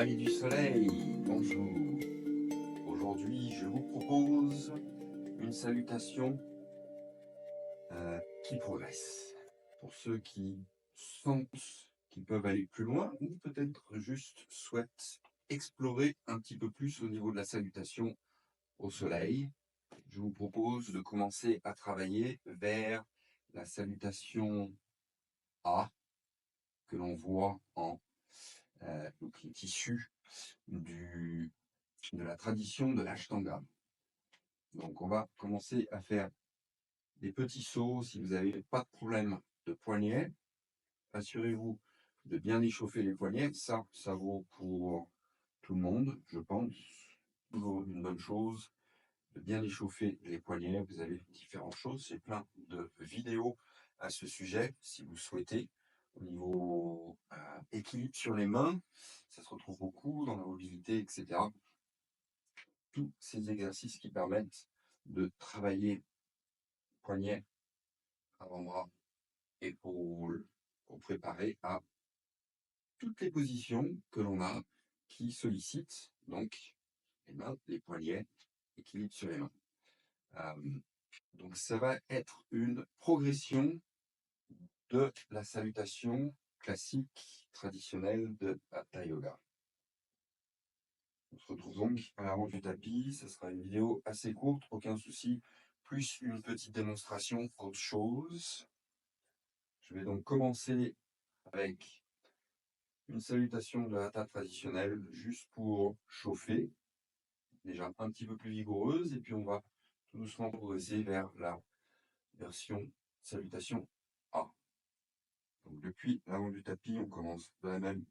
Amis du soleil, bonjour. Aujourd'hui, je vous propose une salutation qui progresse. Pour ceux qui sentent qu'ils peuvent aller plus loin ou peut-être juste souhaitent explorer un petit peu plus au niveau de la salutation au soleil, je vous propose de commencer à travailler vers la salutation A que l'on voit qui est issue de la tradition de l'Ashtanga. Donc on va commencer à faire des petits sauts. Si vous n'avez pas de problème de poignet, assurez-vous de bien échauffer les poignets. Ça vaut pour tout le monde, je pense. Toujours une bonne chose de bien échauffer les poignets. Vous avez différentes choses. J'ai plein de vidéos à ce sujet, si vous souhaitez. Au niveau équilibre sur les mains, ça se retrouve beaucoup dans la mobilité, etc. Tous ces exercices qui permettent de travailler poignet, avant-bras, épaules, pour préparer à toutes les positions que l'on a qui sollicitent donc les mains, les poignets, équilibre sur les mains. Donc ça va être une progression de la salutation classique, traditionnelle de Hatha Yoga. On se retrouve donc à l'avant du tapis. Ce sera une vidéo assez courte, aucun souci, plus une petite démonstration qu'autre chose. Je vais donc commencer avec une salutation de Hatha traditionnelle, juste pour chauffer, déjà un petit peu plus vigoureuse, et puis on va tout doucement progresser vers la version salutation A. Donc depuis l'avant du tapis, on commence de la même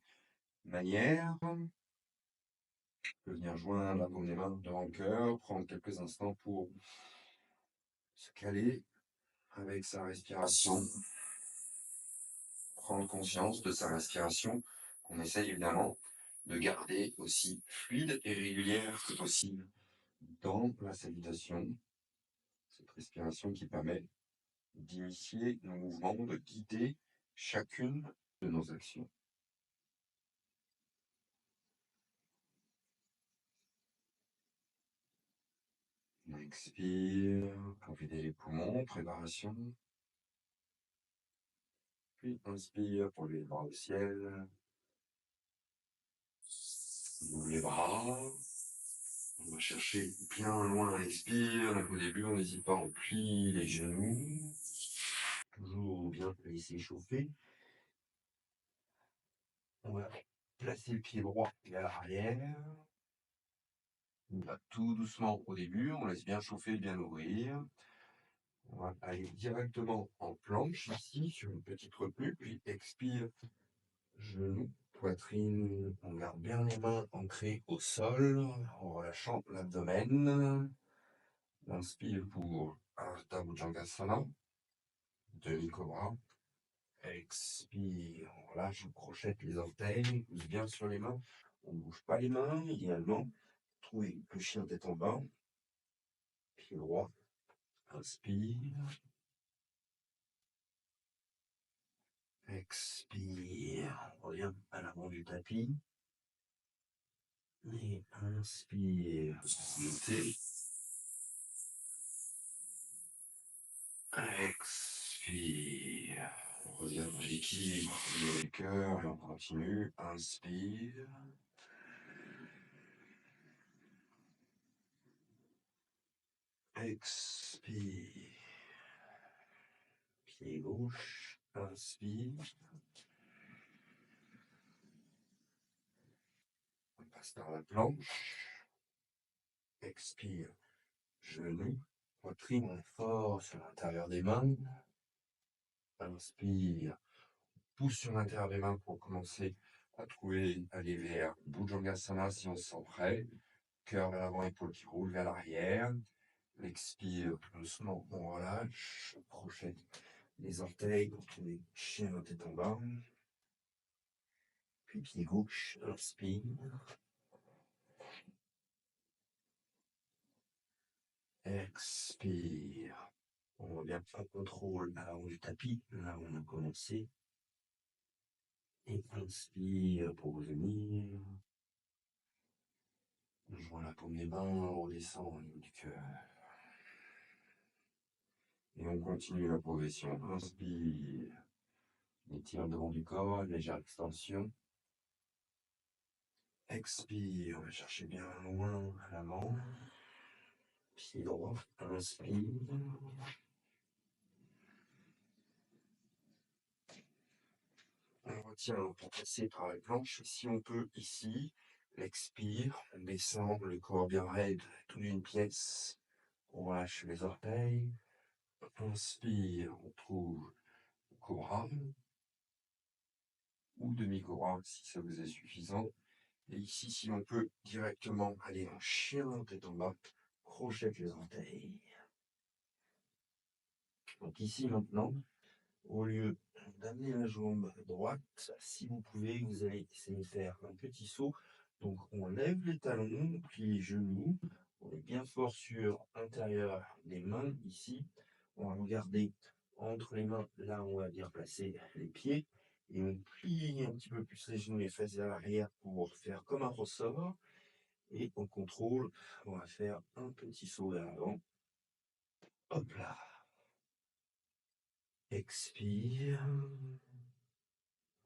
manière. On peut venir joindre la paume des mains devant le cœur, prendre quelques instants pour se caler avec sa respiration, prendre conscience de sa respiration, qu'on essaye évidemment de garder aussi fluide et régulière que possible dans la salutation. Cette respiration qui permet d'initier nos mouvements, de guider chacune de nos actions. On expire pour vider les poumons, préparation. Puis inspire pour lever les bras au ciel. On ouvre les bras. On va chercher bien loin à expire. Donc au début, on n'hésite pas, on plie les genoux. Toujours bien laisser chauffer. On va placer le pied droit vers l'arrière. On va tout doucement au début, on laisse bien chauffer, bien ouvrir. On va aller directement en planche ici, sur une petite retenue, puis expire, genoux, poitrine. On garde bien les mains ancrées au sol, en relâchant l'abdomen. On inspire pour Ardha Bhujangasana, demi-cobra. Expire, on relâche, on crochette les orteils, on pousse bien sur les mains. On ne bouge pas les mains, idéalement. Trouvez le chien tête en bas, pied droit. Inspire. Expire. On revient à l'avant du tapis. Et inspire. Montez. Expire. On revient dans l'équilibre du cœur et on continue. Inspire. Expire. Pied gauche. Inspire. On passe par la planche. Expire. Genou. Poitrine fort sur l'intérieur des mains. Inspire. Pousse sur l'intérieur des mains pour commencer à aller vers Bhujangasana si on se sent prêt. Cœur vers l'avant, épaule qui roule vers l'arrière. Expire doucement, on relâche. Crochette les orteils pour trouver chien en tête en bas. Puis pied gauche, inspire. Expire. On revient en contrôle à l'avant du tapis, là où on a commencé. Et inspire pour revenir. Je vois la paume des mains, on redescend au niveau du cœur. Et on continue la progression. Inspire. Étire le devant du corps, légère extension. Expire, on va chercher bien loin à l'avant. Pied droit, inspire. On retient pour passer par la planche, si on peut, ici. Expire, on descend, le corps bien raide, tout d'une pièce. On relâche les orteils. Inspire, on trouve cobra ou demi-cobra si ça vous est suffisant. Et ici, si on peut directement aller en chien, tête en bas, crochette les orteils. Donc ici maintenant, au lieu d'amener la jambe droite, si vous pouvez, vous allez essayer de faire un petit saut. Donc on lève les talons, on plie les genoux, on est bien fort sur l'intérieur des mains ici. On va regarder entre les mains, là on va bien placer les pieds. Et on plie un petit peu plus les genoux, les fesses vers l'arrière pour faire comme un ressort. Et on contrôle, on va faire un petit saut vers l'avant. Hop là. Expire.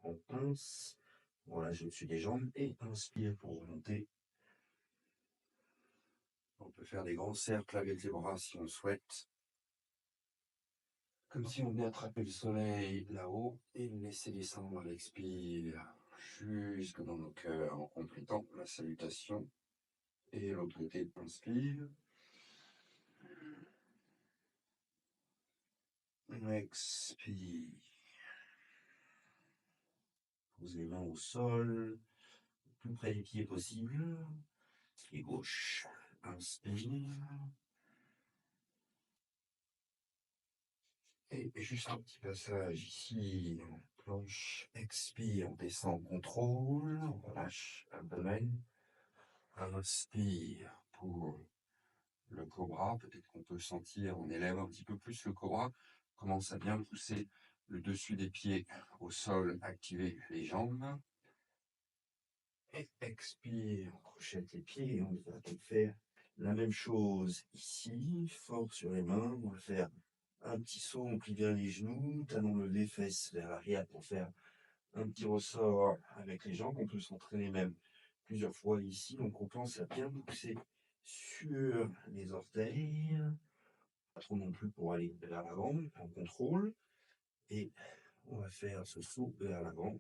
On pince. Voilà, je suis des jambes. Et inspire pour remonter. On peut faire des grands cercles avec les bras si on le souhaite. Comme si on venait attraper le soleil là-haut et le laisser descendre à l'expire jusque dans nos cœurs en complétant la salutation. Et l'autre côté, inspire. Expire. Posez les mains au sol, le plus près des pieds possible. Pied gauche. Inspire. Et juste un petit passage ici, en planche. Expire, on descend, on contrôle. On relâche l'abdomen. Inspire pour le cobra. Peut-être qu'on peut sentir, on élève un petit peu plus le cobra. Commence à bien pousser le dessus des pieds au sol, activer les jambes. Et expire, on crochette les pieds. On va donc faire la même chose ici, fort sur les mains. On va faire un petit saut, on plie bien les genoux, talons levés, fesses vers l'arrière pour faire un petit ressort avec les jambes. On peut s'entraîner même plusieurs fois ici. Donc on pense à bien pousser sur les orteils. Pas trop non plus pour aller vers l'avant, en contrôle. Et on va faire ce saut vers l'avant.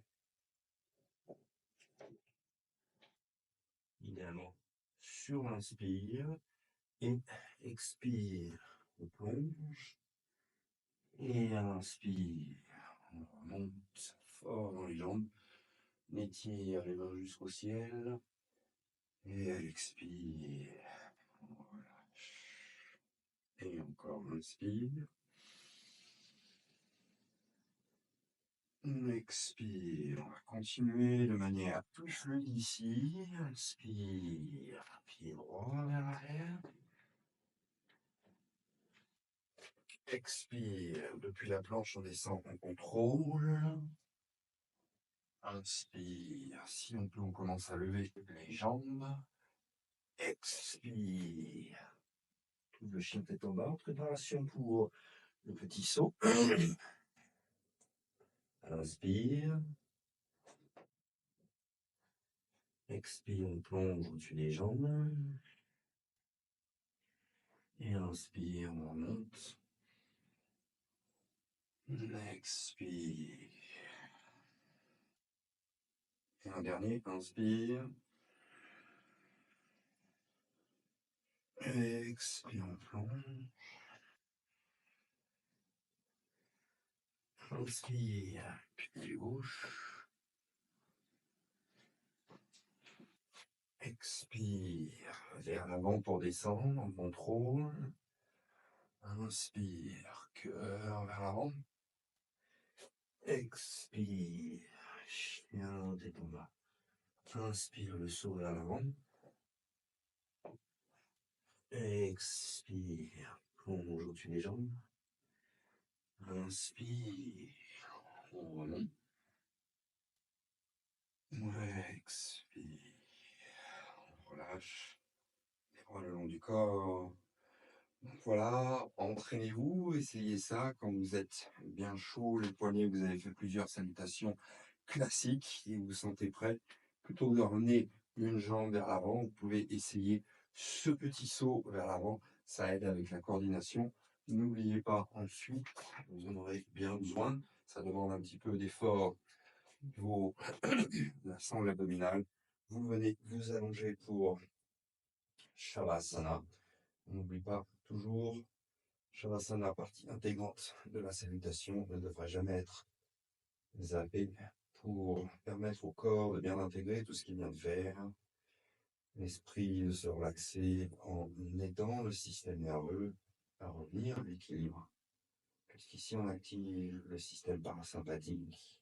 Idéalement sur l'inspire. Et expire, on plonge. Et à l'inspire, on remonte fort dans les jambes. On étire les mains jusqu'au ciel. Et à l'expire, on relâche. Et encore, on inspire. On expire. On va continuer de manière plus fluide ici. Inspire. Pied droit vers l'arrière. Expire. Depuis la planche, on descend, on contrôle. Inspire. Si on peut, on commence à lever les jambes. Expire. Tout le chien tête en bas. Préparation pour le petit saut. Inspire. Expire, on plonge au-dessus des jambes. Et inspire, on remonte. Expire. Et un dernier, inspire. Expire, on plonge. Inspire, pied gauche. Expire, vers l'avant pour descendre, on contrôle. Inspire, cœur vers l'avant. Expire, chien tête en bas. Inspire, le saut vers l'avant. Expire, plonge au-dessus des jambes. Inspire, on remonte. Expire, on relâche. corps. Voilà, entraînez-vous, essayez ça quand vous êtes bien chaud, les poignets, vous avez fait plusieurs salutations classiques et vous vous sentez prêt. Plutôt que de ramener une jambe vers l'avant, vous pouvez essayer ce petit saut vers l'avant. Ça aide avec la coordination. N'oubliez pas ensuite, vous en aurez bien besoin. Ça demande un petit peu d'effort au niveau de la sangle abdominale. Vous venez vous allonger pour Shavasana. On n'oublie pas toujours Shavasana, partie intégrante de la salutation, ne devrait jamais être zappée pour permettre au corps de bien intégrer tout ce qu'il vient de faire, l'esprit de se relaxer en aidant le système nerveux à revenir à l'équilibre. Puisqu'ici on active le système parasympathique,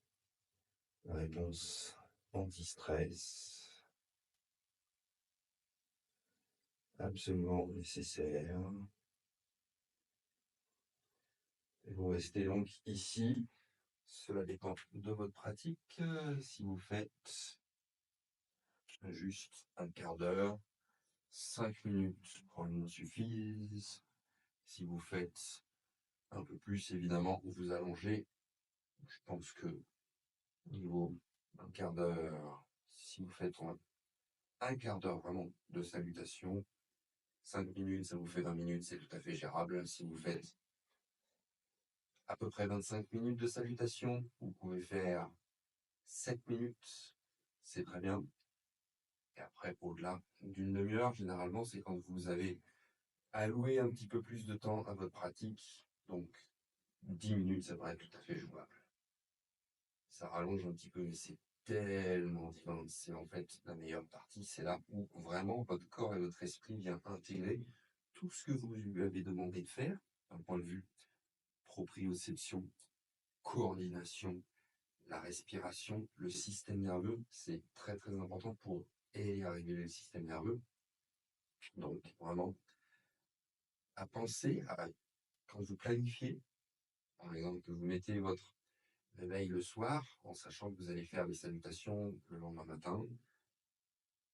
la réponse anti-stress, absolument nécessaire. Et vous restez donc ici. Cela dépend de votre pratique. Si vous faites juste un quart d'heure, 5 minutes probablement suffisent. Si vous faites un peu plus, évidemment, vous allongez. Je pense que au niveau d'un quart d'heure, si vous faites un quart d'heure vraiment de salutation, 5 minutes, ça vous fait 20 minutes, c'est tout à fait gérable. Si vous faites à peu près 25 minutes de salutation, vous pouvez faire 7 minutes, c'est très bien. Et après, au-delà d'une demi-heure, généralement, c'est quand vous avez alloué un petit peu plus de temps à votre pratique. Donc, 10 minutes, ça paraît tout à fait jouable. Ça rallonge un petit peu, mais c'est tellement divin. C'est en fait la meilleure partie. C'est là où vraiment votre corps et votre esprit viennent intégrer tout ce que vous lui avez demandé de faire, d'un point de vue proprioception, coordination, la respiration, le système nerveux. C'est très très important pour aider à réguler le système nerveux. Donc, vraiment, à penser à quand vous planifiez, par exemple, que vous mettez votre réveil le soir, en sachant que vous allez faire des salutations le lendemain matin,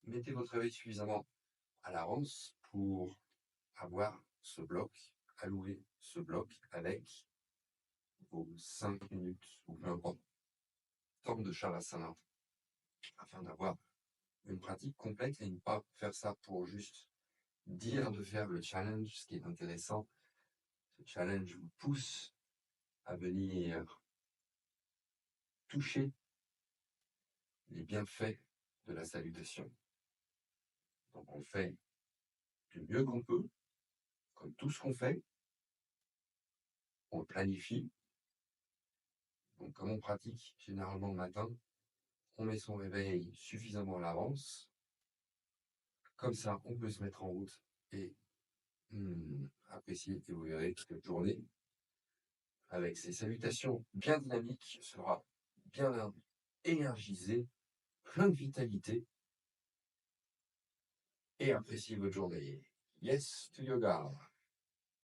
mettez votre réveil suffisamment à l'avance pour avoir ce bloc, allouer ce bloc avec vos 5 minutes ou peu importe, temps de Shavasana, afin d'avoir une pratique complète et ne pas faire ça pour juste dire de faire le challenge. Ce qui est intéressant, ce challenge vous pousse à venir toucher les bienfaits de la salutation. Donc on fait du mieux qu'on peut, comme tout ce qu'on fait, on le planifie. Donc comme on pratique généralement le matin, on met son réveil suffisamment à l'avance. Comme ça, on peut se mettre en route et apprécier, et vous verrez que cette journée, avec ses salutations bien dynamiques, sera bien énergisée, plein de vitalité, et appréciez votre journée. Yes to yoga.